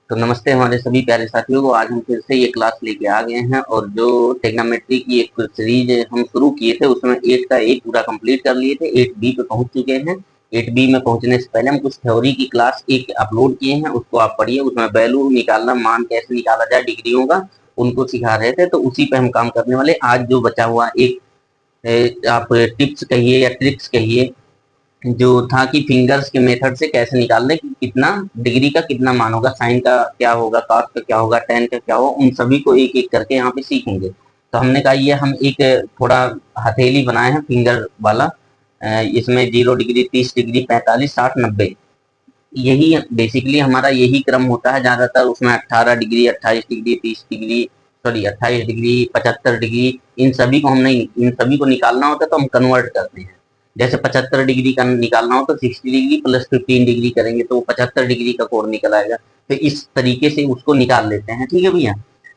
तो नमस्ते हमारे सभी प्यारे साथियों को। आज हम फिर से ये क्लास लेके आ गए हैं और जो टेग्नोमेट्री की एक सीरीज हम शुरू किए थे उसमें 8 का 1 पूरा कंप्लीट कर लिए थे। 8B पे पहुंच चुके हैं। 8B में पहुंचने से पहले हम कुछ थ्योरी की क्लास एक अपलोड किए हैं, उसको आप पढ़िए। उसमें वैल्यू निकालना, मान कैसे निकाला जाए डिग्रियों का, उनको सिखा रहे थे। तो उसी पे हम काम करने वाले। आज जो बचा हुआ एक आप टिप्स कहिए या ट्रिक्स कहिए, जो था कि फिंगर्स के मेथड से कैसे निकालने कि कितना डिग्री का कितना मान होगा, साइन का क्या होगा, कॉस का क्या होगा, टेन का क्या होगा, उन सभी को एक एक करके यहाँ पे सीखेंगे। तो हमने कहा ये हम एक थोड़ा हथेली बनाए हैं फिंगर वाला। इसमें 0 डिग्री, 30 डिग्री, 45, 60, 90, यही बेसिकली हमारा यही क्रम होता है ज्यादातर। उसमें 18 degree, 28 degree, 30 degree, sorry 28 degree, 75 degree, इन सभी को हमने इन सभी को निकालना होता है तो हम कन्वर्ट करते हैं। जैसे 75 डिग्री का निकालना हो तो 60 डिग्री प्लस 15 डिग्री करेंगे तो 75 डिग्री का कोण निकल आएगा। तो इस तरीके से उसको निकाल लेते हैं। ठीक है भैया।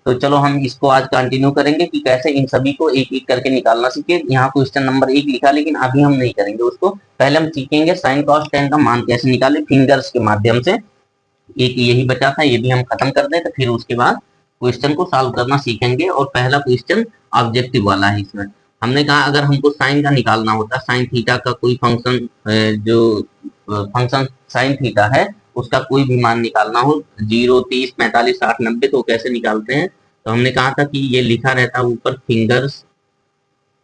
तो चलो हम इसको आज कंटिन्यू करेंगे कि कैसे इन सभी को एक एक करके निकालना सीखे। यहाँ क्वेश्चन नंबर 1 लिखा, लेकिन अभी हम नहीं करेंगे उसको। पहले हम सीखेंगे साइन कॉस टेन का मान कैसे निकाले फिंगर्स के माध्यम से। एक यही बचा था, ये भी हम खत्म कर दें तो फिर उसके बाद क्वेश्चन को सॉल्व करना सीखेंगे। और पहला क्वेश्चन ऑब्जेक्टिव वाला है। इसमें हमने कहा अगर हमको साइन का निकालना होता, साइन थीटा का कोई फंक्शन, जो फंक्शन साइन थीटा है उसका कोई भी मान निकालना हो, 0, 30, 45, 60, 90, तो कैसे निकालते हैं। तो हमने कहा था कि ये लिखा रहता है ऊपर फिंगर्स,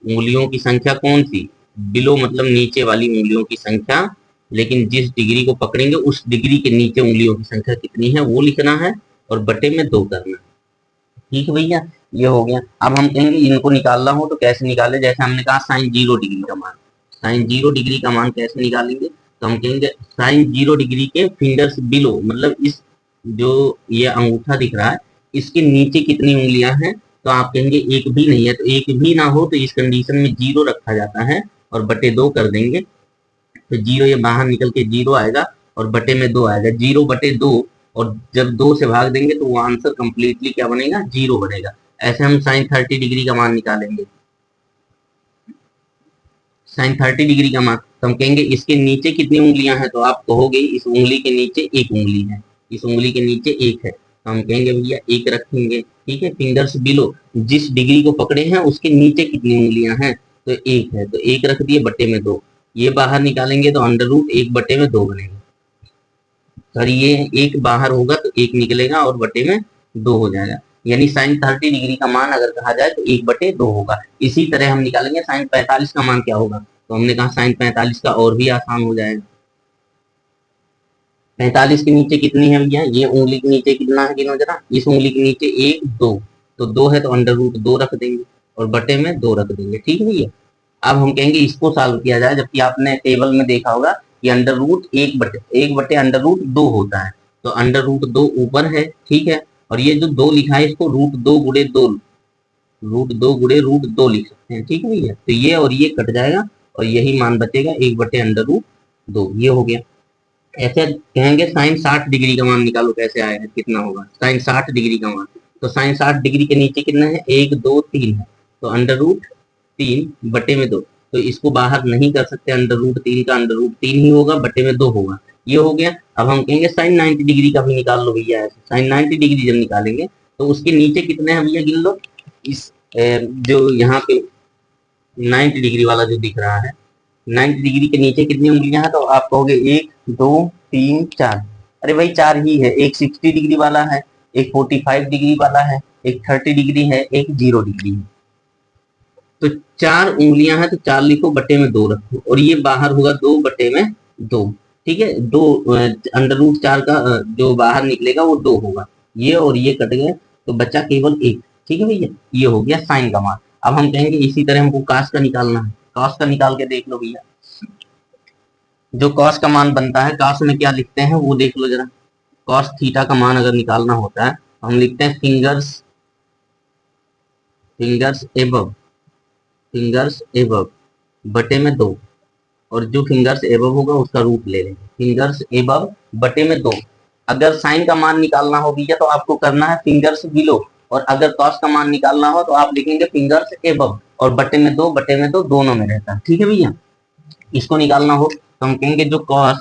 उंगलियों की संख्या कौन सी, बिलो मतलब नीचे वाली उंगलियों की संख्या, लेकिन जिस डिग्री को पकड़ेंगे उस डिग्री के नीचे उंगलियों की संख्या कितनी है वो लिखना है, और बटे में 2 करना है। ठीक है भैया, ये हो गया। अब हम कहेंगे इनको निकालना हो तो कैसे निकाले। जैसे हमने कहा साइन 0 डिग्री का मान, साइन 0 डिग्री का मान कैसे निकालेंगे। तो हम कहेंगे साइन 0 डिग्री के फिंगर्स बिलो, मतलब इस जो ये अंगूठा दिख रहा है इसके नीचे कितनी उंगलियां हैं। तो आप कहेंगे एक भी नहीं है, तो एक भी ना हो तो इस कंडीशन में 0 रखा जाता है और बटे 2 कर देंगे। तो 0 ये बाहर निकल के 0 आएगा और बटे में 2 आएगा, 0/2। और जब 2 से भाग देंगे तो वो आंसर कंप्लीटली क्या बनेगा, 0 बनेगा। ऐसे हम साइन 30 डिग्री का मान निकालेंगे। साइन 30 डिग्री का मान, तो हम कहेंगे इसके नीचे कितनी उंगलियां हैं। तो आप कहोगे इस उंगली के नीचे एक उंगली है, इस उंगली के नीचे एक है, तो हम कहेंगे भैया एक रखेंगे। ठीक है, फिंगर्स बिलो, जिस डिग्री को पकड़े हैं उसके नीचे कितनी उंगलियां हैं, तो एक है, तो एक रख दिए बटे में 2। ये बाहर निकालेंगे तो √1/2 बनेगा। सर ये एक बाहर होगा तो एक निकलेगा और बटे में 2 हो जाएगा। यानी साइन 30 डिग्री का मान अगर कहा जाए तो 1/2 होगा। इसी तरह हम निकालेंगे साइन 45 का मान क्या होगा। तो हमने कहा साइन 45 का और भी आसान हो जाएगा। 45 के नीचे कितनी है भैया, ये उंगली के नीचे कितना है, गिनो जरा। इस उंगली के नीचे 1, 2, तो 2 है तो √2 रख देंगे और बटे में 2 रख देंगे। ठीक है भैया। अब हम कहेंगे इसको सॉल्व किया जाए, जबकि आपने टेबल में देखा होगा कि √1/2 होता है, तो √2 ऊपर है। ठीक है, और ये जो 2 लिखा है इसको √2 लिख सकते हैं। ठीक है भैया, तो ये और ये कट जाएगा और यही मान बचेगा 1/√2, ये हो गया। ऐसे कहेंगे साइन 60 डिग्री का मान निकालो, कैसे आएगा, कितना होगा साइन 60 डिग्री का मान। तो साइन 60 डिग्री के नीचे कितना है, 1, 2, 3 है, तो √3 बटे में 2। तो इसको बाहर नहीं कर सकते, √3 का √3 ही होगा, बटे में 2 होगा, ये हो गया। अब हम कहेंगे साइन 90 डिग्री का भी निकाल लो भैया। ऐसे साइन 90 डिग्री जब निकालेंगे तो उसके नीचे कितने हैं भैया, गिन लो। इस जो यहाँ पे 90 डिग्री वाला जो दिख रहा है, 90 डिग्री के नीचे कितनी उंगलियां हैं, तो आप कहोगे 1, 2, 3, 4। अरे भाई 4 ही है, एक 60 डिग्री वाला है, एक 45 डिग्री वाला है, एक 30 डिग्री है, एक 0 डिग्री है। तो 4 उंगलियां हैं तो 4 लिखो, बटे में 2 रखो, और ये बाहर होगा 2/2। ठीक है, 2 √4 का जो बाहर निकलेगा वो 2 होगा, ये और ये कट गए तो बचा केवल 1। ठीक है भैया, ये हो गया साइन का मान। अब हम कहेंगे इसी तरह हमको कास का निकालना है। कास का निकाल के देख लो भैया, जो कॉस का मान बनता है, कॉस में क्या लिखते हैं वो देख लो जरा। कॉस थीटा का मान अगर निकालना होता है तो हम लिखते हैं fingers, fingers above, fingers above बटे में 2, और जो फिंगर्स एबव होगा उसका रूट ले लेंगे, फिंगर्स एबव बटे में 2। अगर साइन का मान निकालना हो भैया तो आपको करना है फिंगर्स बिलो, और अगर कॉस का मान निकालना हो तो आप लिखेंगे फिंगर्स एबव, और बटे में 2, बटे में 2 दोनों में रहता है। ठीक है भैया, इसको निकालना हो तो हम कहेंगे जो कॉस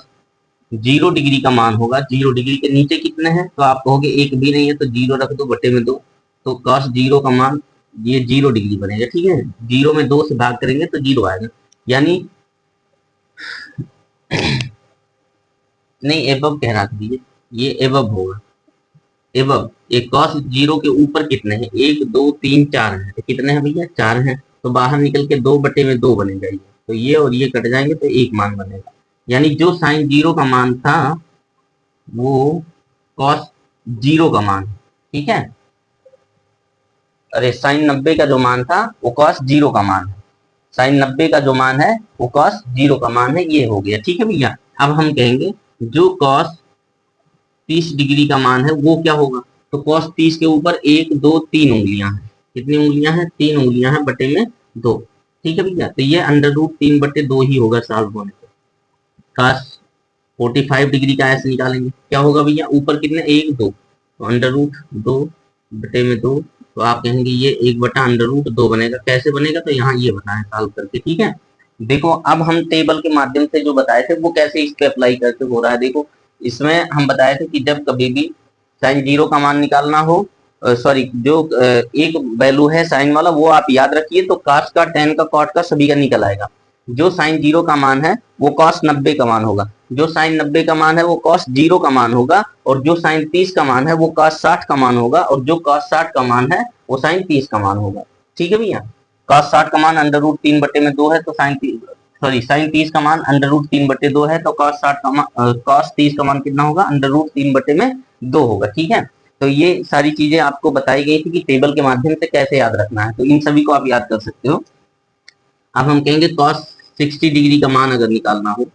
जीरो डिग्री का मान होगा, जीरो डिग्री के नीचे कितने हैं, तो आप कहोगे एक भी नहीं है तो जीरो रख दो बटे में दो, तो cos जीरो का मान ये जीरो डिग्री बनेगा। ठीक है, जीरो में दो से भाग करेंगे तो जीरो आएगा, यानी नहीं एबव कह रहा था दीजिए, ये एबव होगा, एबव। एक cos जीरो के ऊपर कितने हैं, एक दो तीन चार है, तो कितने हैं भैया, चार हैं, तो बाहर निकल के दो बटे में दो बनेगा ये, तो ये और ये कट जाएंगे तो एक मान बनेगा, यानी जो साइन जीरो का मान था वो cos जीरो का मान है। ठीक है, अरे साइन 90 का जो मान था वो cos जीरो का मान है, साइन 90 का जो मान है वो cos जीरो का मान है, ये हो गया। ठीक है भैया, अब हम कहेंगे जो cos 30 डिग्री का मान है वो क्या होगा, तो cos 30 के ऊपर एक दो तीन उंगलियां हैं, कितनी उंगलियां हैं, तीन उंगलियां हैं बटे में दो। ठीक है भैया, तो ये अंडर रूट तीन बटे दो ही होगा सॉल्व होने पर। cos 45 डिग्री का ऐसे निकालेंगे, क्या होगा भैया, ऊपर कितने एक दो, तो अंडर रूट दो बटे में दो, तो आप कहेंगे ये एक बटा अंडर रूट दो बनेगा। कैसे बनेगा, तो यहाँ ये बताएं सॉल्व करके। ठीक है, देखो अब हम टेबल के माध्यम से जो बताए थे वो कैसे इस पे अप्लाई करके हो रहा है। देखो इसमें हम बताए थे कि जब कभी भी साइन जीरो का मान निकालना हो, सॉरी जो एक वैल्यू है साइन वाला वो आप याद रखिए, तो cos का tan का cot का सभी का निकल आएगा। जो साइन जीरो का मान है वो cos 90 का मान होगा, जो साइन 90 का मान है वो cos जीरो का मान होगा, और जो साइन 30 का मान है वो cos 60 का मान होगा, और जो cos 60 का मान है वो साइन 30 का मान होगा। ठीक है भैया, cos 60 का मान अंडर रूट तीन बटे में दो है, तो साइन 30 का मान अंडर रूट तीन बटे दो है, तो cos 30 का मान कितना होगा, अंडर रूट तीन बटे में दो होगा। ठीक है, तो ये सारी चीजें आपको बताई गई थी कि टेबल के माध्यम से कैसे याद रखना है, तो इन सभी को आप याद कर सकते हो। अब हम कहेंगे cos 60 डिग्री का मान अगर निकालना हो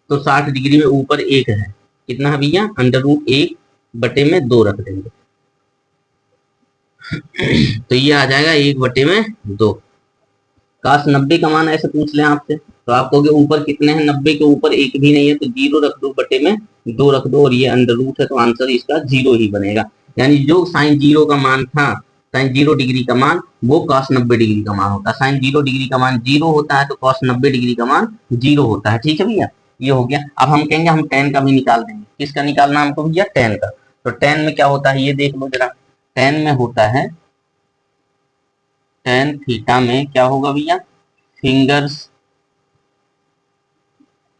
तो 60 डिग्री में ऊपर एक है, कितना है भैया, अंडर रूट एक बटे में दो रख देंगे, तो ये आ जाएगा एक बटे में दो। cos 90 का मान ऐसे पूछ लें आपसे तो आप कहोगे ऊपर कितने हैं, 90 के ऊपर एक भी नहीं है, तो जीरो रख दो बटे में दो रख दो, और ये अंडर रूट है तो आंसर इसका जीरो ही बनेगा। यानी जो साइन जीरो का मान था, साइन जीरो डिग्री का मान वो cos 90 डिग्री का मान होता है, साइन जीरो डिग्री का मान जीरो होता है तो cos 90 डिग्री का मान जीरो होता है। ठीक है भैया, ये हो गया। अब हम कहेंगे हम tan का भी निकाल देंगे, किसका निकालना हमको भैया, tan का। तो tan में क्या होता है ये देख लो जरा, tan में होता है, tan थीटा में क्या होगा भैया, fingers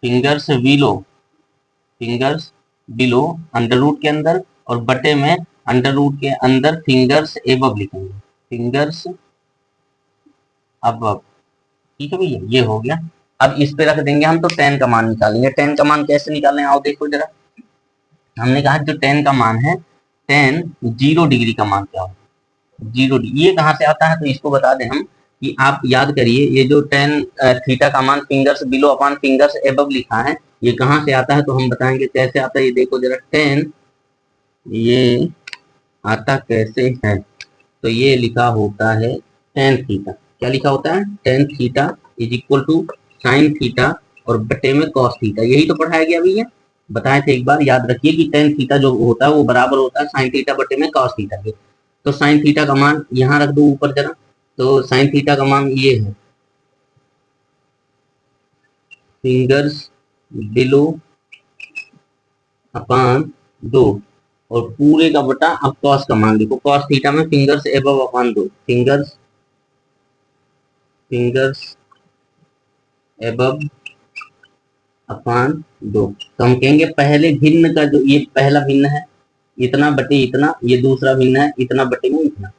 below, fingers below under root के अंदर, और बटे में अंडर रूट के अंदर फिंगर्स एबव लिखेंगे, फिंगर्स अबव। ठीक है भैया, ये हो गया। अब इस पे रख देंगे हम, तो tan का मान निकालेंगे। tan का मान कैसे निकालें, आओ देखो जरा। हमने कहा जो tan का मान है, tan जीरो डिग्री का मान क्या होगा, जीरो डिग्री, ये कहाँ से आता है, तो इसको बता दें हम कि आप याद करिए, ये जो tan थीटा का मान fingers below upon fingers above लिखा है, ये कहाँ से आता है, तो हम बताएंगे कैसे आता है। ये देखो जरा, tan ये आता कैसे है, तो ये लिखा होता है tan थीटा, क्या लिखा होता है, tan theta is equal to sine theta और बटे में cos थीटा, यही तो पढ़ाया गया भैया, बताए थे एक बार, याद रखिए कि tan थीटा जो होता है वो बराबर होता है साइन थीटा बटे में cos थीटा के। तो साइन थीटा का मान यहाँ रख दो ऊपर जरा, तो साइन थीटा का मान ये है, फिंगर्स बिलो अपान दो, और पूरे का बटा अब cos का मान देखो, cos थीटा में फिंगर्स एबव अपान दो, फिंगर्स एबव अपान दो, तो हम कहेंगे पहले भिन्न का जो, ये पहला भिन्न है इतना बटे इतना, ये दूसरा भिन्न है इतना बटे में इतना।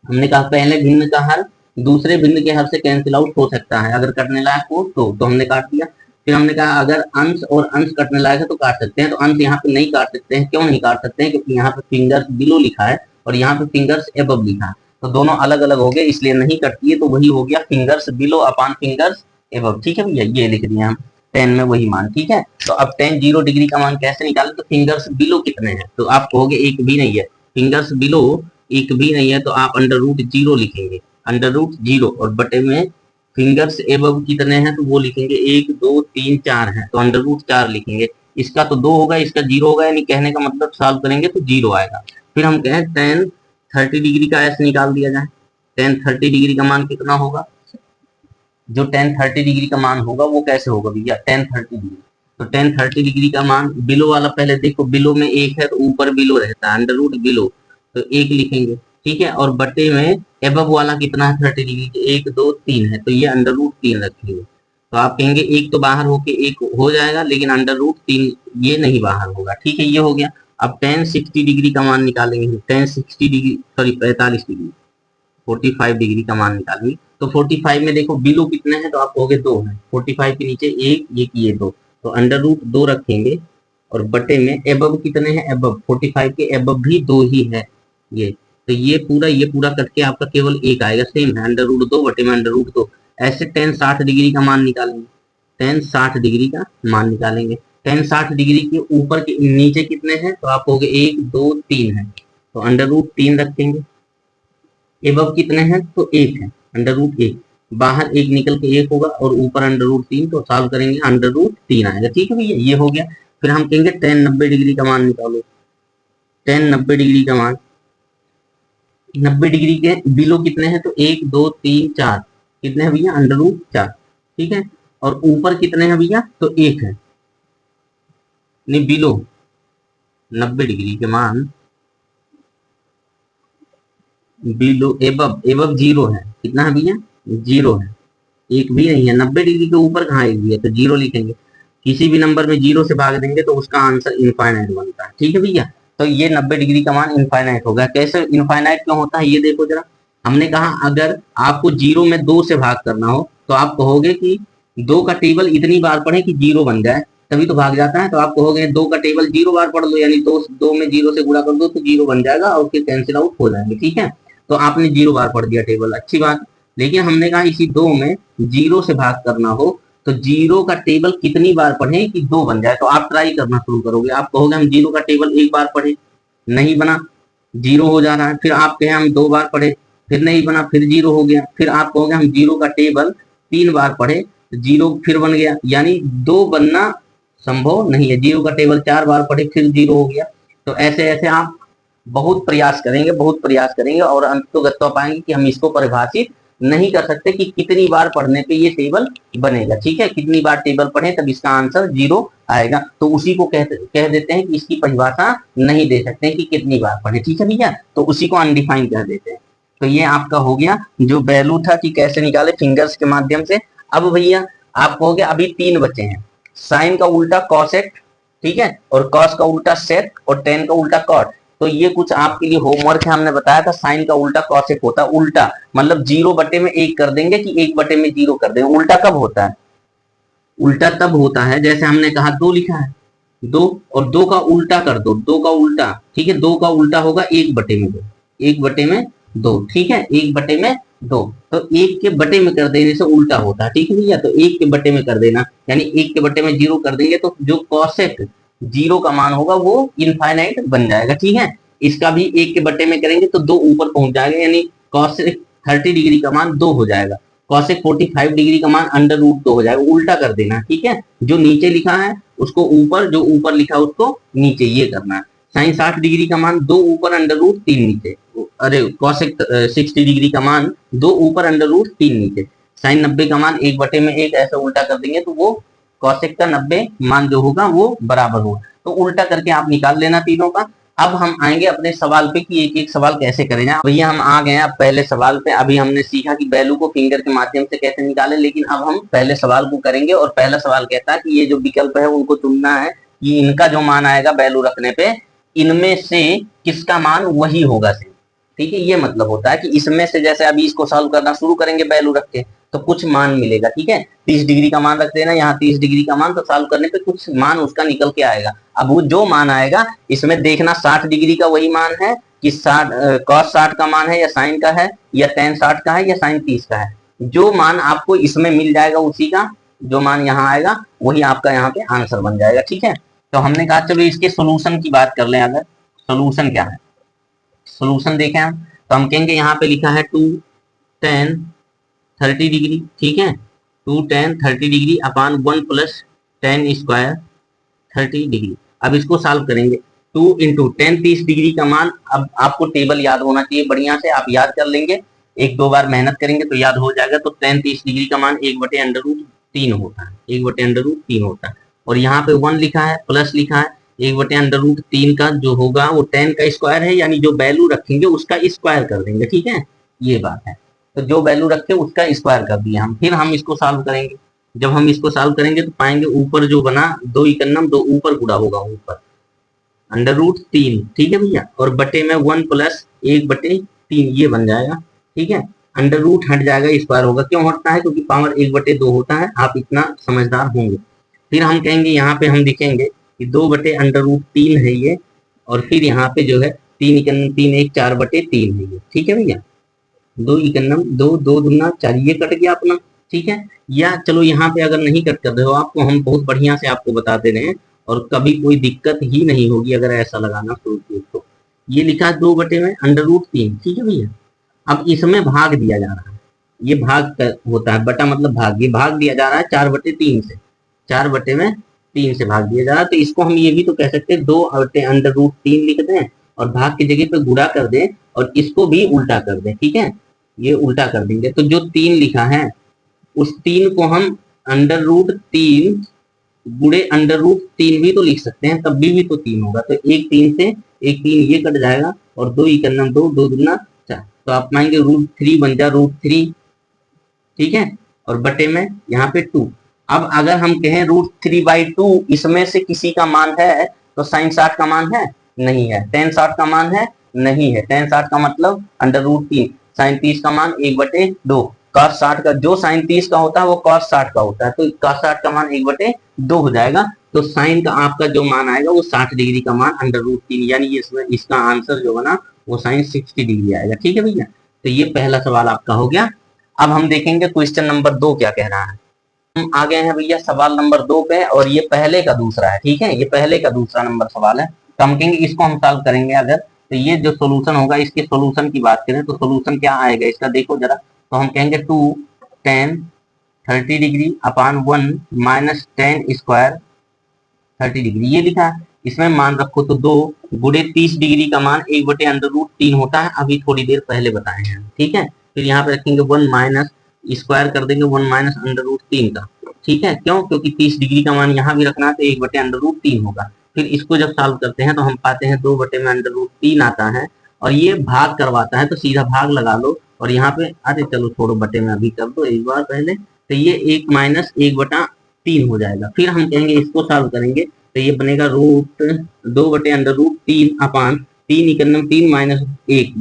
हमने कहा पहले भिन्न का हर दूसरे भिन्न के हर से कैंसिल आउट हो सकता है, अगर कटने लायक हो तो हमने काट दिया। फिर हमने कहा अगर अंश और अंश कटने लायक है तो काट सकते हैं, तो अंश यहाँ पे नहीं काट सकते हैं, क्यों नहीं काट सकते हैं, क्योंकि यहाँ पे फिंगर्स बिलो लिखा है और यहाँ पे फिंगर्स एबव लिखा है, तो दोनों अलग अलग हो गए इसलिए नहीं कटती है, तो वही हो गया फिंगर्स बिलो अपान फिंगर्स एबव। ठीक है भैया, ये लिख दिया हम tan में वही मान। ठीक है, तो अब tan जीरो डिग्री का मान कैसे निकालें, तो फिंगर्स बिलो कितने हैं, तो आप कहोगे एक भी नहीं है, फिंगर्स बिलो एक भी नहीं है, तो आप अंडर रूट जीरो लिखेंगे, अंडर रूट जीरो, और बटे में फिंगर्स एबव कितने हैं, तो वो लिखेंगे एक दो तीन चार हैं, तो अंडर रूट चार लिखेंगे। इसका तो दो होगा, इसका जीरो होगा, यानी कहने का मतलब सॉल्व करेंगे तो जीरो आएगा। फिर हम कहें tan 30 डिग्री का ऐसे निकाल दिया जाए, tan 30 डिग्री का मान कितना होगा, जो tan 30 डिग्री का मान होगा वो कैसे होगा भैया, tan 30 डिग्री, तो टेन 30 डिग्री का मान, बिलो वाला पहले देखो, बिलो में एक है तो ऊपर बिलो रहता है, अंडर रूट बिलो, तो एक लिखेंगे, ठीक है। और बटे में एबव वाला कितना है 30 डिग्री, एक दो तीन है, तो ये अंडर रूट तीन रखेंगे। तो आप कहेंगे एक तो बाहर होके एक हो जाएगा, लेकिन अंडर रूट तीन ये नहीं बाहर होगा, ठीक है, ये हो गया। अब टेन 60 डिग्री का मान निकालेंगे, ten 60 degree, sorry 45 degree, 45 degree का मान निकालेंगे। तो 45 में देखो बिलो कितने हैं, तो आप कहोगे दो है, 45 के नीचे एक ये दो, तो अंडर रूट दो रखेंगे। और बटे में एबव कितने हैं, एबव 45 के एबव भी दो ही है ये, तो ये पूरा कट के आपका केवल एक आएगा, सेम है, अंडर रूट दो बटे में अंडर रूट दो। ऐसे टेन 60 डिग्री का मान निकालेंगे, टेन 60 डिग्री का मान निकालेंगे। टेन 60 डिग्री के ऊपर के नीचे कितने हैं, तो आप कहोगे एक दो तीन है, तो अंडर रूट तीन रखेंगे। एबव कितने हैं, तो एक है, अंडर रूट एक, बाहर एक निकल के एक होगा और ऊपर अंडर रूट तीन, तो सॉल्व करेंगे अंडर रूट तीन आएगा, ठीक है भैया, ये हो गया। फिर हम कहेंगे टेन 90 डिग्री का मान निकालो, टेन 90 डिग्री का मान, 90 डिग्री के बिलो कितने हैं, तो एक दो तीन चार, कितने हैं भैया, अंडर रूट चार, ठीक है। और ऊपर कितने हैं भैया, तो एक है, नहीं बिलो 90 डिग्री के मान, बिलो एबव, एबव जीरो है, कितना है भैया, जीरो है, एक भी नहीं है। 90 डिग्री के ऊपर कहाँ एक भी है, तो जीरो लिखेंगे। किसी भी नंबर में जीरो से भाग देंगे तो उसका आंसर इनफाइनाइट बनता है, ठीक है भैया। तो ये 90 डिग्री का मान इनफाइनाइट होगा। कैसे इनफाइनाइट क्यों होता है ये देखो जरा, हमने कहा अगर आपको जीरो में दो से भाग करना हो तो आप कहोगे कि दो का टेबल इतनी बार पढ़े कि जीरो बन जाए, तभी तो भाग जाता है। तो आप कहोगे दो का टेबल जीरो बार पढ़ लो, यानी दो में जीरो से गुणा कर दो तो जीरो बन जाएगा और फिर कैंसिल आउट हो जाएंगे, ठीक है। तो आपने जीरो बार पढ़ दिया टेबल, अच्छी बात। लेकिन हमने कहा इसी दो में जीरो से भाग करना हो तो जीरो का टेबल कितनी बार पढ़े कि दो बन जाए। तो आप ट्राई करना शुरू करोगे, आप कहोगे हम जीरो का टेबल एक बार पढ़े, नहीं बना, जीरो हो जा रहा है। फिर आप कहें हम दो बार पढ़े, फिर नहीं बना, फिर जीरो हो गया। फिर आप कहोगे हम जीरो का टेबल तीन बार पढ़े, जीरो फिर बन गया, यानी दो बनना संभव नहीं है। जीरो का टेबल चार बार पढ़े, फिर जीरो हो गया। तो ऐसे ऐसे आप बहुत प्रयास करेंगे, बहुत प्रयास करेंगे और अंततः तो पाएंगे कि हम इसको परिभाषित नहीं कर सकते कि कितनी बार पढ़ने पे ये टेबल बनेगा, ठीक है। कितनी बार टेबल पढ़े तब इसका आंसर जीरो आएगा, तो उसी को कह देते हैं कि इसकी परिभाषा नहीं दे सकते हैं कि कितनी बार पढ़े, ठीक है भैया। तो उसी को अनडिफाइन कह देते हैं। तो ये आपका हो गया जो वैल्यू था कि कैसे निकाले फिंगर्स के माध्यम से। अब भैया आप कहोगे अभी तीन बचे हैं, साइन का उल्टा कॉसेक, ठीक है, और कॉस का उल्टा सेक और टेन का उल्टा कॉट। तो ये कुछ आपके लिए होमवर्क है। हमने बताया था साइन का उल्टा कॉसेक होता है, उल्टा मतलब जीरो बटे में एक कर देंगे कि एक बटे में जीरो कर देंगे। उल्टा कब होता है, उल्टा तब होता है जैसे हमने कहा दो लिखा है, दो और दो का उल्टा कर दो, दो का उल्टा, ठीक है, दो का उल्टा होगा एक बटे में दो, एक बटे में दो, ठीक है, एक बटे में दो। तो एक के बटे में कर देने से उल्टा होता है, ठीक है भैया। तो एक के बटे में कर देना, यानी एक के बटे में जीरो कर देंगे तो जो कॉसेक जीरो का मान होगा वो इनफाइनाइट बन जाएगा, ठीक है। इसका भी एक के बटे में करेंगे तो दो ऊपर पहुंच जाएगा, यानी कॉसेक 30 डिग्री का मान दो हो जाएगा, कॉसेक 45 डिग्री का मान अंडर रूट दो हो जाएगा। उल्टा कर देना, ठीक है, जो नीचे लिखा है उसको ऊपर, जो ऊपर लिखा है उसको नीचे, ये करना है। साइन 60 डिग्री का मान दो ऊपर अंडर रूट तीन नीचे, अरे कॉसेक 60 डिग्री का मान दो ऊपर अंडर रूट तीन नीचे। साइन 90 का मान एक बटे में एक, ऐसा उल्टा कर देंगे तो वो कॉसेक का 90 मान जो होगा वो बराबर होगा। तो उल्टा करके आप निकाल लेना तीनों का। अब हम आएंगे अपने सवाल पे कि एक एक सवाल कैसे करेंगे। भैया हम आ गए अब पहले सवाल पे। अभी हमने सीखा कि वैल्यू को फिंगर के माध्यम से कैसे निकालें, लेकिन अब हम पहले सवाल को करेंगे। और पहला सवाल कहता है कि ये जो विकल्प है उनको चुनना है कि इनका जो मान आएगा वैल्यू रखने पे, इनमें से किसका मान वही होगा सेम, ठीक है। ये मतलब होता है कि इसमें से, जैसे अभी इसको सॉल्व करना शुरू करेंगे वैल्यू रख के तो कुछ मान मिलेगा, ठीक है। 30 डिग्री का मान रख देना, यहाँ 30 डिग्री का मान, तो सॉल्व करने पे कुछ मान उसका निकल के आएगा। अब वो जो मान आएगा इसमें देखना 60 डिग्री का वही मान है कि 60 कॉस 60 का मान है या साइन का है या टेन 60 का है या साइन 30 का है। जो मान आपको इसमें मिल जाएगा उसी का जो मान यहाँ आएगा वही आपका यहाँ पे आंसर बन जाएगा, ठीक है। तो हमने कहा चलो इसके सोल्यूशन की बात कर लें। अगर सोल्यूशन क्या है, सोल्यूशन देखें हम तो हम कहेंगे यहाँ पे लिखा है 2 tan 30 डिग्री, ठीक है, 2 tan 30 डिग्री अपान 1 प्लस tan स्क्वायर 30 डिग्री। अब इसको सॉल्व करेंगे, 2 इंटू tan 30 डिग्री का मान, अब आपको टेबल याद होना चाहिए बढ़िया से, आप याद कर लेंगे, एक दो बार मेहनत करेंगे तो याद हो जाएगा। तो tan 30 डिग्री का मान एक बटे अंडर रूट तीन होता है, एक बटे अंडर रूट तीन होता है। और यहाँ पे 1 लिखा है, प्लस लिखा है 1/√3 का जो होगा वो 10 का स्क्वायर है, यानी जो वैल्यू रखेंगे उसका स्क्वायर कर देंगे, ठीक है, ये बात है। तो जो वैल्यू रखे उसका स्क्वायर कर दिया हम। फिर हम इसको सॉल्व करेंगे। जब हम इसको सॉल्व करेंगे तो पाएंगे ऊपर जो बना 2 इकन्नम 2 ऊपर गुड़ा होगा ऊपर √3, ठीक है भैया, और बटे में 1 प्लस 1/3 ये बन जाएगा, ठीक है। अंडर रूट हट जाएगा, स्क्वायर होगा। क्यों हटता है? क्योंकि पावर 1/2 होता है, आप इतना समझदार होंगे। फिर हम कहेंगे यहाँ पे हम लिखेंगे कि 2/√3 है ये, और फिर यहाँ पे जो है 3 इकन्नम 3 1 4/3 है ये, ठीक है भैया। 2 इकन्नम 2 2 दूना 4 ये कट गया अपना, ठीक है। या चलो यहाँ पे अगर नहीं कट कर रहे हो आपको, हम बहुत बढ़िया से आपको बता दे रहे हैं और कभी कोई दिक्कत ही नहीं होगी अगर ऐसा लगाना शुरू तो। ये लिखा 2/√3, ठीक है भैया। अब इसमें भाग दिया जा रहा है, ये भाग होता है, बटा मतलब भाग, ये भाग दिया जा रहा है 4/3 से, 4/3 से भाग दिया जा रहा है। तो इसको हम ये भी तो कह सकते हैं 2/√3 लिख दें और भाग की जगह पे गुणा कर दें और इसको भी उल्टा कर दें, ठीक है, ये उल्टा कर देंगे। तो जो 3 लिखा है उस 3 को हम √3 गुणे √3 भी तो लिख सकते हैं, तब भी तो 3 होगा। तो एक 3 से एक 3 ये कट जाएगा और 2 इकन्नम 2 2 दूना 4, तो आप पाएंगे √3 बन जा √3, ठीक है, और बटे में यहाँ पे 2। अब अगर हम कहें √3/2 इसमें से किसी का मान है तो sin 60 का मान है नहीं है, tan 60 का मान है नहीं है, tan 60 का मतलब √3, sin 30 का मान 1/2, cos 60 का जो sin 30 का होता है वो cos 60 का होता है, तो cos 60 का मान 1/2 हो जाएगा। तो sin का आपका जो मान आएगा वो 60 डिग्री का मान √3, यानी इसमें इसका आंसर जो बना वो sin 60 डिग्री आएगा, ठीक है भैया। तो ये पहला सवाल आपका हो गया। अब हम देखेंगे क्वेश्चन नंबर 2 क्या कह रहा है। हम आ गए हैं भैया सवाल नंबर 2 पे, और ये पहले का दूसरा है, ठीक है, ये पहले का दूसरा नंबर सवाल है। तो हम कहेंगे इसको हम सॉल्व करेंगे अगर, तो ये जो सोल्यूशन होगा इसके सोल्यूशन की बात करें तो सोल्यूशन क्या आएगा इसका, देखो जरा। तो हम कहेंगे 2 tan 30 डिग्री अपान 1 माइनस tan स्क्वायर 30 डिग्री, ये लिखा है। इसमें मान रखो तो 2 गुणे 30 डिग्री का मान 1/√3 होता है, अभी थोड़ी देर पहले बताए हैं, ठीक है। फिर यहाँ पे रखेंगे 1 माइनस स्क्वायर कर देंगे 1 माइनस √3 का, ठीक है। क्यों? क्योंकि 30 डिग्री का मान यहाँ भी रखना है तो 1/√3 होगा। फिर इसको जब सॉल्व करते हैं तो हम पाते हैं 2/√3 आता है, और ये भाग करवाता है तो सीधा भाग लगा लो, और यहाँ पे अरे चलो छोड़ो बटे में अभी कर दो एक बार पहले, तो ये 1 माइनस 1/3 हो जाएगा। फिर हम कहेंगे इसको सॉल्व करेंगे तो ये बनेगा √2/√3 अपान 3 इकन्नम 3 माइनस 1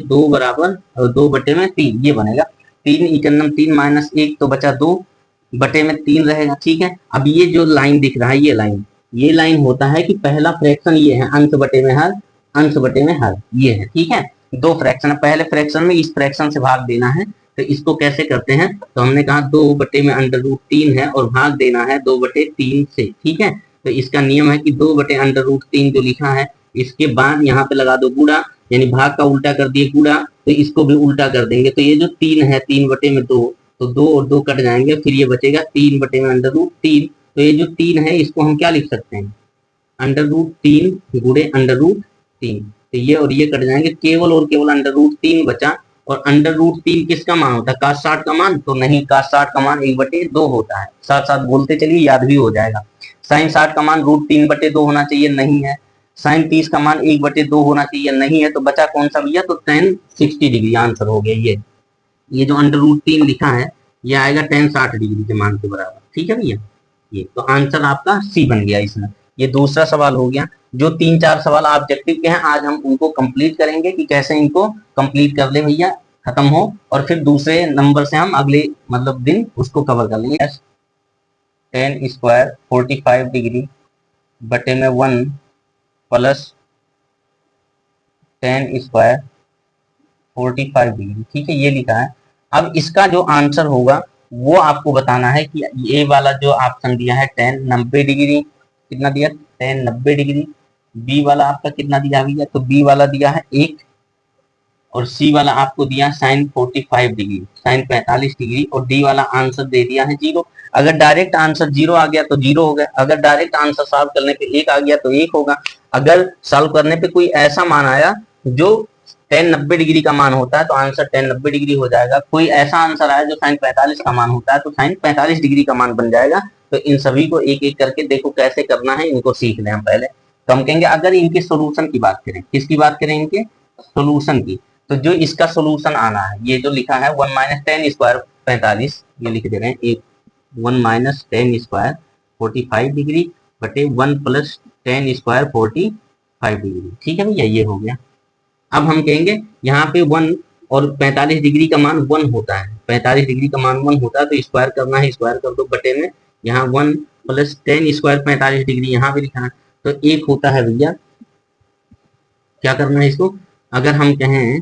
2 बराबर 2/3 ये बनेगा। 3 इकन्नम 3 माइनस 1 तो बचा 2 बटे में 3 रहेगा, ठीक है। अब ये जो लाइन दिख रहा है ये लाइन होता है कि पहला फ्रैक्शन ये है अंश बटे में हर, अंश बटे में हर, ये है, ठीक है। दो फ्रैक्शन है, पहले फ्रैक्शन में इस फ्रैक्शन से भाग देना है, तो इसको कैसे करते हैं, तो हमने कहा 2 बटे में √3 है और भाग देना है 2/3 से, ठीक है। तो इसका नियम है कि 2/√3 जो लिखा है इसके बाद यहाँ पे लगा दो गुणा, यानी भाग का उल्टा कर दिए गुणा, तो इसको भी उल्टा कर देंगे। तो ये जो 3 है 3/2, तो 2 और 2 कट जाएंगे, फिर ये बचेगा 3/√3। तो ये जो 3 है इसको हम क्या लिख सकते हैं, √3 गुणे √3, तो ये और ये कट जाएंगे, केवल और केवल √3 बचा। और √3 किसका मान होता है, cos 60 का मान, तो नहीं, cos 60 का मान 1/2 होता है, साथ साथ बोलते चलिए याद भी हो जाएगा। sin 60 का मान √3/2 होना चाहिए, नहीं है। sin 30 का मान 1/2 होना चाहिए, नहीं है। तो बचा कौन सा भैया, तो tan 60 डिग्री आंसर हो गया। ये जो √3 लिखा है ये आएगा tan 60 डिग्री के मान के बराबर, ठीक है भैया। ये तो आंसर आपका सी बन गया इसमें। ये दूसरा सवाल हो गया। जो 3-4 सवाल ऑब्जेक्टिव के हैं आज हम उनको कंप्लीट करेंगे कि कैसे इनको कंप्लीट कर ले भैया, खत्म हो, और फिर दूसरे नंबर से हम अगले मतलब दिन उसको कवर कर लेंगे। tan स्क्वायर 45 डिग्री बटे में 1 प्लस tan स्क्वायर 45 डिग्री, ठीक है, ये लिखा है। अब इसका जो आंसर होगा वो आपको बताना है कि ये वाला जो ऑप्शन दिया है tan 90 डिग्री, कितना दिया, tan 90 डिग्री। बी वाला आपका कितना दिया भैया, तो बी वाला दिया है 1, और सी वाला आपको दिया sin 45 डिग्री, sin 45 डिग्री, और डी वाला आंसर दे दिया है 0। अगर डायरेक्ट आंसर 0 आ गया तो 0 हो गया, अगर डायरेक्ट आंसर सॉल्व करने पे 1 आ गया तो 1 होगा। अगर सॉल्व करने पे कोई ऐसा मान आया जो tan 90 डिग्री का मान होता है तो आंसर tan 90 डिग्री हो जाएगा। कोई ऐसा आंसर आया जो sin 45 का मान होता है तो sin 45 डिग्री का मान बन जाएगा। तो इन सभी को एक एक करके देखो कैसे करना है, इनको सीख लें हम पहले। तो हम कहेंगे अगर इनके सोल्यूशन की बात करें, किसकी बात करें, इनके सोल्यूशन की, तो जो इसका सोल्यूशन आना है, ये जो लिखा है 1 माइनस टेन स्क्वायर 45, ये लिख दे रहे हैं, एक 1 माइनस टेन स्क्वायर 45 डिग्री बटे 1 प्लस टेन स्क्वायर 45 डिग्री। ठीक है भैया, ये हो गया। अब हम कहेंगे यहाँ पे 1 और 45 डिग्री का मान 1 होता है, 45 डिग्री का मान 1 होता है, तो स्क्वायर करना है, स्क्वायर कर दो बटे में, यहाँ 1 प्लस टेन स्क्वायर 45 डिग्री यहाँ भी लिखा है, तो एक होता है भैया, क्या करना है इसको, अगर हम कहें,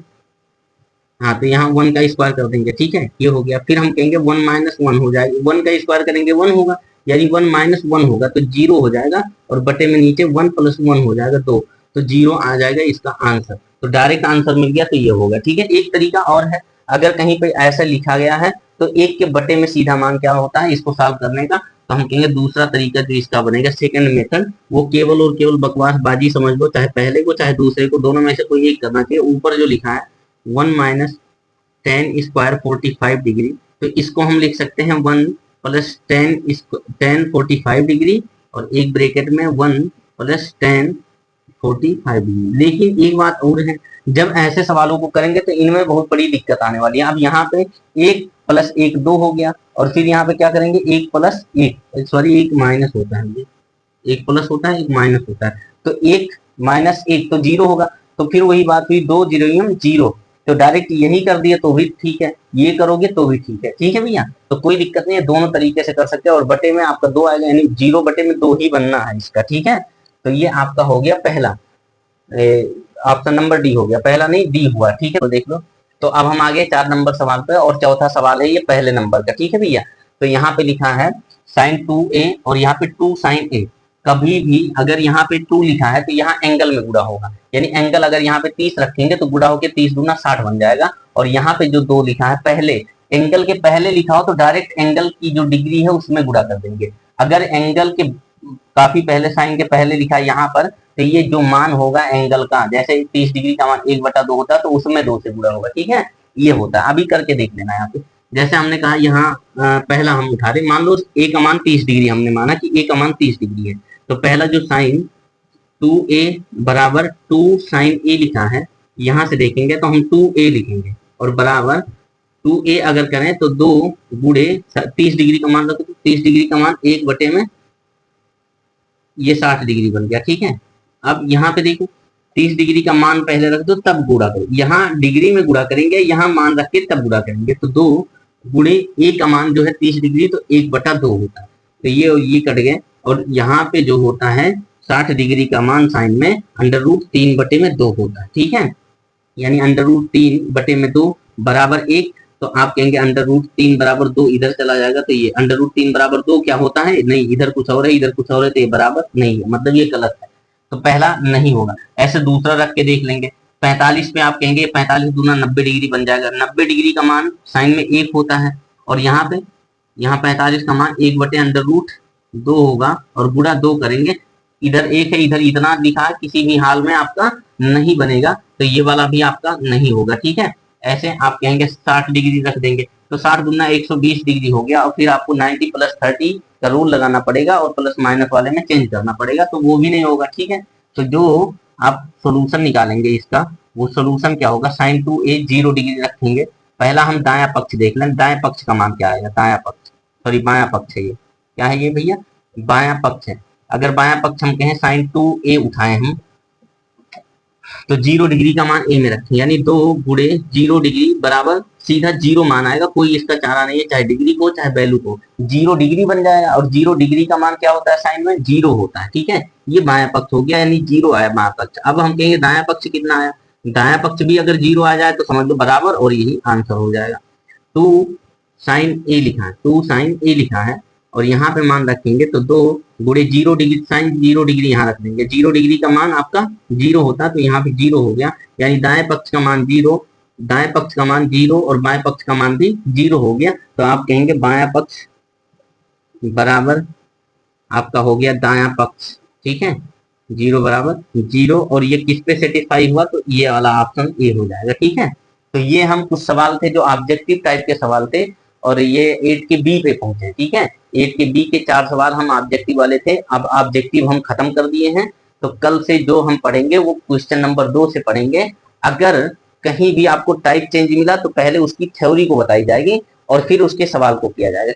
हाँ तो यहाँ 1 का स्क्वायर कर देंगे, ठीक है, ये हो गया। फिर हम कहेंगे 1 माइनस 1 हो जाएगा, 1 का स्क्वायर करेंगे 1 होगा, यानी 1 माइनस 1 होगा तो 0 हो जाएगा, और बटे में नीचे 1 प्लस 1 हो जाएगा 2, तो 0 आ जाएगा इसका आंसर। तो डायरेक्ट आंसर मिल गया, तो ये होगा। ठीक है, एक तरीका और है, अगर कहीं पे ऐसा लिखा गया है तो 1 के बटे में सीधा मान क्या होता है इसको सॉल्व करने का, तो हम कहेंगे दूसरा तरीका जो इसका बनेगा, सेकंड मेथड, वो केवल और केवल बकवासबाजी समझ लो, चाहे पहले को चाहे दूसरे को, दोनों में से कोई एक करना चाहिए। ऊपर जो लिखा है 1 माइनस टेन स्क्वायर 45 डिग्री, तो इसको हम लिख सकते हैं 1 प्लस टेन 45 डिग्री, और एक ब्रैकेट में 1 प्लस टेन 45 डिग्री। लेकिन एक बात और है, जब ऐसे सवालों को करेंगे तो इनमें बहुत बड़ी दिक्कत आने वाली है। अब यहाँ पे 1 प्लस 1 2 हो गया, और फिर यहाँ पे क्या करेंगे 1 प्लस 1, सॉरी 1 माइनस होता है, ये 1 प्लस होता है 1 माइनस होता है, तो 1 माइनस 1 तो 0 होगा, तो फिर वही बात हुई, 2 0 0, तो डायरेक्ट यही कर दिया तो भी ठीक है, ये करोगे तो भी ठीक है। ठीक है भैया, तो कोई दिक्कत नहीं है, दोनों तरीके से कर सकते हैं, और बटे में आपका 2 आएगा, यानी 0 बटे में 2 ही बनना है इसका। ठीक है, तो ये आपका हो गया पहला, ऑप्शन नंबर डी हो गया, पहला नहीं डी हुआ। ठीक है, तो देख लो। तो अब हम आगे 4 नंबर सवाल पे, और चौथा सवाल है ये पहले नंबर का। ठीक है भैया, तो यहाँ पे लिखा है साइन 2a और यहाँ पे 2 साइन a, कभी भी अगर यहाँ पे 2 लिखा है तो यहाँ एंगल में गुणा होगा, यानी एंगल अगर यहाँ पे 30 रखेंगे तो गुणा होकर 30 दूना 60 बन जाएगा, और यहाँ पे जो 2 लिखा है पहले, एंगल के पहले लिखा हो तो डायरेक्ट एंगल की जो डिग्री है उसमें गुणा कर देंगे। अगर एंगल के काफी पहले, साइन के पहले लिखा है यहाँ पर, तो ये जो मान होगा एंगल का, जैसे 30 डिग्री का मान 1/2 होता है, तो उसमें 2 से गुणा होगा। ठीक है, ये होता है। अभी करके देख लेना यहाँ पे, जैसे हमने कहा यहाँ पहला हम उठा रहे, मान लो ए का मान 30 डिग्री, हमने माना कि ए का मान 30 डिग्री है, तो पहला जो साइन 2a बराबर 2 साइन a लिखा है, यहां से देखेंगे तो हम 2a लिखेंगे, और बराबर 2a अगर करें तो 2 गुणे 30 डिग्री का मान रखो, तो 30 डिग्री का मान 1 बटे में ये 60 डिग्री बन गया। ठीक है, अब यहाँ पे देखो 30 डिग्री का मान पहले रख दो तब गुणा करो, यहाँ डिग्री में गुणा करेंगे, यहाँ मान रख के तब गुणा करेंगे, तो 2 गुणे a का मान जो है 30 डिग्री, तो 1/2 होता है, तो ये कट गए, और यहाँ पे जो होता है 60 डिग्री का मान साइन में √3/2 होता है। ठीक है, यानी √3/2 बराबर 1, तो आप कहेंगे √3 = 2 इधर चला जाएगा, तो ये √3 = 2 क्या होता है, नहीं इधर कुछ और है, इधर कुछ और है, तो ये बराबर नहीं है, मतलब ये गलत है, तो पहला नहीं होगा। ऐसे दूसरा रख के देख लेंगे, 45 पे आप कहेंगे 45 दूना 90 डिग्री बन जाएगा, 90 डिग्री का मान साइन में 1 होता है, और यहाँ पे 45 का मान 1/√2 होगा, और गुणा 2 करेंगे, इधर 1 है इधर इतना लिखा है, किसी भी हाल में आपका नहीं बनेगा, तो ये वाला भी आपका नहीं होगा। ठीक है, ऐसे आप कहेंगे 60 डिग्री रख देंगे, तो 60 दूना 120 डिग्री हो गया, और फिर आपको 90 + 30 का रूल लगाना पड़ेगा, और प्लस माइनस वाले में चेंज करना पड़ेगा, तो वो भी नहीं होगा। ठीक है, तो जो आप सोल्यूशन निकालेंगे इसका, वो सोल्यूशन क्या होगा, साइन 2a 0 डिग्री रखेंगे। पहला हम दाया पक्ष देख लें, दाएं पक्ष का मान क्या आएगा, दाया पक्ष, सॉरी बाया पक्ष है, ये क्या है ये भैया, बाया पक्ष है। अगर बाया पक्ष हम कहें साइन 2a उठाए हम, तो 0 डिग्री का मान a में रखें, यानी 2 गुणे 0 डिग्री बराबर सीधा 0 मान आएगा, कोई इसका चारा नहीं है, चाहे डिग्री को चाहे वैल्यू को, 0 डिग्री बन जाएगा, और 0 डिग्री का मान क्या होता है साइन में, 0 होता है। ठीक है, ये बाया पक्ष हो गया, यानी 0 आया बाया पक्ष। अब हम कहेंगे दाया पक्ष कितना आया, दाया पक्ष भी अगर 0 आ जाए तो समझ लो बराबर, और यही आंसर हो जाएगा। 2 साइन a लिखा है, 2 साइन a लिखा है, और यहाँ पे मान रखेंगे तो 2 गुणे 0 डिग्री, साइन 0 डिग्री यहाँ रख देंगे, 0 डिग्री का मान आपका 0 होता है, तो यहाँ पे 0 हो गया, यानी दाएं पक्ष का मान 0, दाएं पक्ष का मान 0, और बाएं पक्ष का मान भी 0 हो गया, तो आप कहेंगे बायां पक्ष बराबर आपका हो गया दायां पक्ष। ठीक है, 0 बराबर 0, और ये किस पे सेटिस्फाई हुआ, तो ये वाला ऑप्शन ए हो जाएगा। ठीक है, तो ये हम कुछ सवाल थे जो ऑब्जेक्टिव टाइप के सवाल थे, और ये 8 के बी पे पहुंचे। ठीक है, 8 के बी के 4 सवाल हम ऑब्जेक्टिव वाले थे, अब ऑब्जेक्टिव हम खत्म कर दिए हैं। तो कल से जो हम पढ़ेंगे वो क्वेश्चन नंबर 2 से पढ़ेंगे। अगर कहीं भी आपको टाइप चेंज मिला तो पहले उसकी थ्योरी को बताई जाएगी और फिर उसके सवाल को किया जाएगा।